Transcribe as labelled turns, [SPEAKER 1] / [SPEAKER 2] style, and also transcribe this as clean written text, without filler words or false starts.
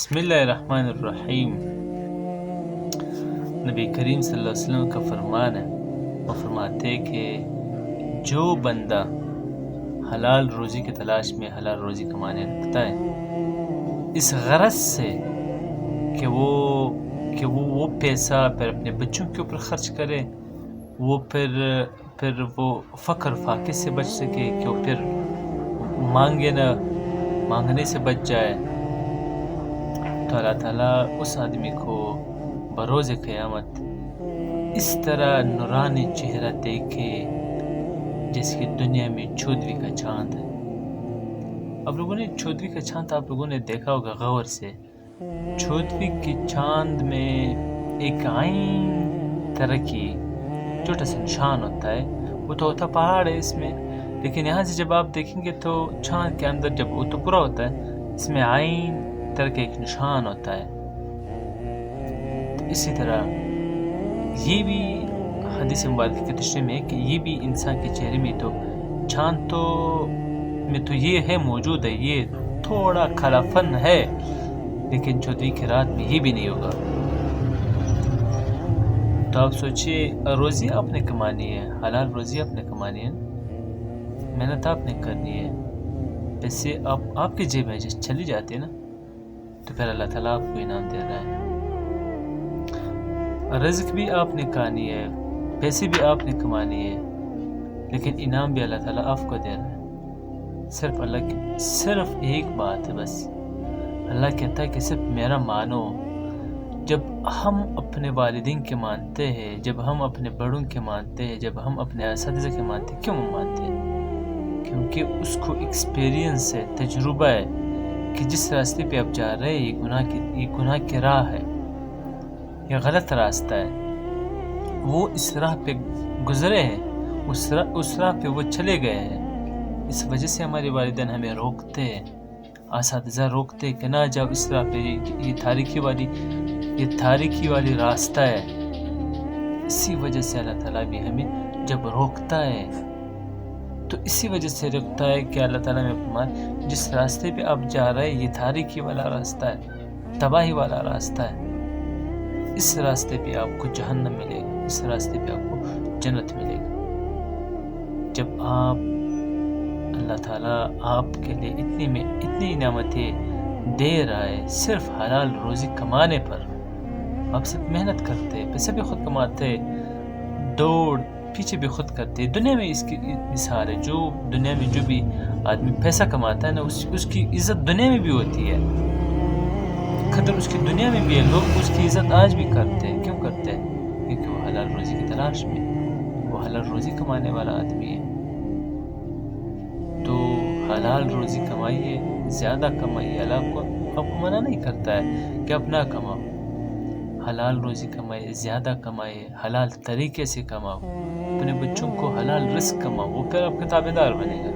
[SPEAKER 1] بسم اللہ الرحمن الرحیم۔ نبی کریم صلی اللہ علیہ وسلم کا فرمان ہے، وہ فرماتے ہیں کہ جو بندہ حلال روزی کی تلاش میں حلال روزی کمانے لگتا ہے اس غرض سے کہ وہ پیسہ پھر اپنے بچوں کے اوپر خرچ کرے، وہ پھر وہ فقر فاقے سے بچ سکے، کہ وہ پھر مانگنے سے بچ جائے، تو اللہ تعالیٰ اس آدمی کو بروز قیامت اس طرح نورانی چہرہ دیکھے جیسے کہ دنیا میں چودھویں کا چاند ہے۔ اب لوگوں نے چودھویں کا چاند آپ لوگوں نے دیکھا ہوگا غور سے۔ چودھویں کے چاند میں ایک عین طرح کی چھوٹا سا نشان ہوتا ہے، وہ تو ہوتا پہاڑ ہے اس میں، لیکن یہاں سے جب آپ دیکھیں گے تو چاند کے اندر جب وہ تو پورا ہوتا ہے، اس میں عین طرح کا ایک نشان ہوتا ہے۔ تو اسی طرح یہ بھی حدیث مبارکہ کے تشریح میں ہے کہ یہ بھی انسان کے چہرے میں تو چاند تو میں تو یہ ہے موجود ہے، یہ تھوڑا کھلاپن ہے، لیکن چودھویں کی رات میں یہ بھی نہیں ہوگا۔ تو آپ سوچئے روزی آپ نے کمانی ہے، حلال روزی آپ نے کمانی ہے، محنت آپ نے کرنی ہے، پیسے آپ کی جیب میں چلی جاتی ہے نا، تو پھر اللہ تعالیٰ آپ کو انعام دے رہا ہے۔ رزق بھی آپ نے کھانی ہے، پیسے بھی آپ نے کمانی ہے، لیکن انعام بھی اللہ تعالیٰ آپ کو دے رہا ہے۔ صرف ایک بات ہے بس، اللہ کہتا ہے کہ صرف میرا مانو۔ جب ہم اپنے والدین کے مانتے ہیں، جب ہم اپنے بڑوں کے مانتے ہیں، جب ہم اپنے اساتذہ کے مانتے ہیں، کیوں مانتے ہیں؟ کیونکہ اس کو ایکسپیرینس ہے، تجربہ ہے کہ جس راستے پہ آپ جا رہے ہیں یہ گناہ کی راہ ہے، یہ غلط راستہ ہے، وہ اس راہ پہ گزرے ہیں، اس راہ پہ وہ چلے گئے ہیں، اس وجہ سے ہمارے والدین ہمیں روکتے ہیں، اساتذہ روکتے ہیں کہ نہ جاؤ اس راہ پہ، یہ تاریکی والی راستہ ہے۔ اسی وجہ سے اللہ تعالیٰ بھی ہمیں جب روکتا ہے تو اسی وجہ سے روکتا ہے کہ اللہ تعالیٰ میں فرمائے جس راستے پہ آپ جا رہے ہیں یہ تاریکی والا راستہ ہے، تباہی والا راستہ ہے، اس راستے پہ آپ کو جہنم ملے گا، اس راستے پہ آپ کو جنت ملے گا۔ جب اللہ تعالیٰ آپ کے لیے اتنی نعمتیں دے رہا ہے صرف حلال روزی کمانے پر، آپ سب محنت کرتے، پیسے بھی خود کماتے، دوڑ پیچھے بھی خود کرتے۔ دنیا میں اس کی مثال ہے، جو دنیا میں جو بھی آدمی پیسہ کماتا ہے نا اس کی عزت دنیا میں بھی ہوتی ہے، قدر اس کی دنیا میں بھی ہے، لوگ اس کی عزت آج بھی کرتے ہیں۔ کیوں کرتے ہیں؟ کیونکہ وہ حلال روزی کی تلاش میں، وہ حلال روزی کمانے والا آدمی ہے۔ تو حلال روزی کمائیے، زیادہ کمائیے، اللہ آپ کو منع نہیں کرتا ہے کہ آپ نہ کماؤ، حلال روزی کمائیے، زیادہ کمائیے، حلال طریقے سے کماؤ، اپنے بچوں کو حلال رزق کماؤ، وہ پھر آپ کا تابع دار بنے گا۔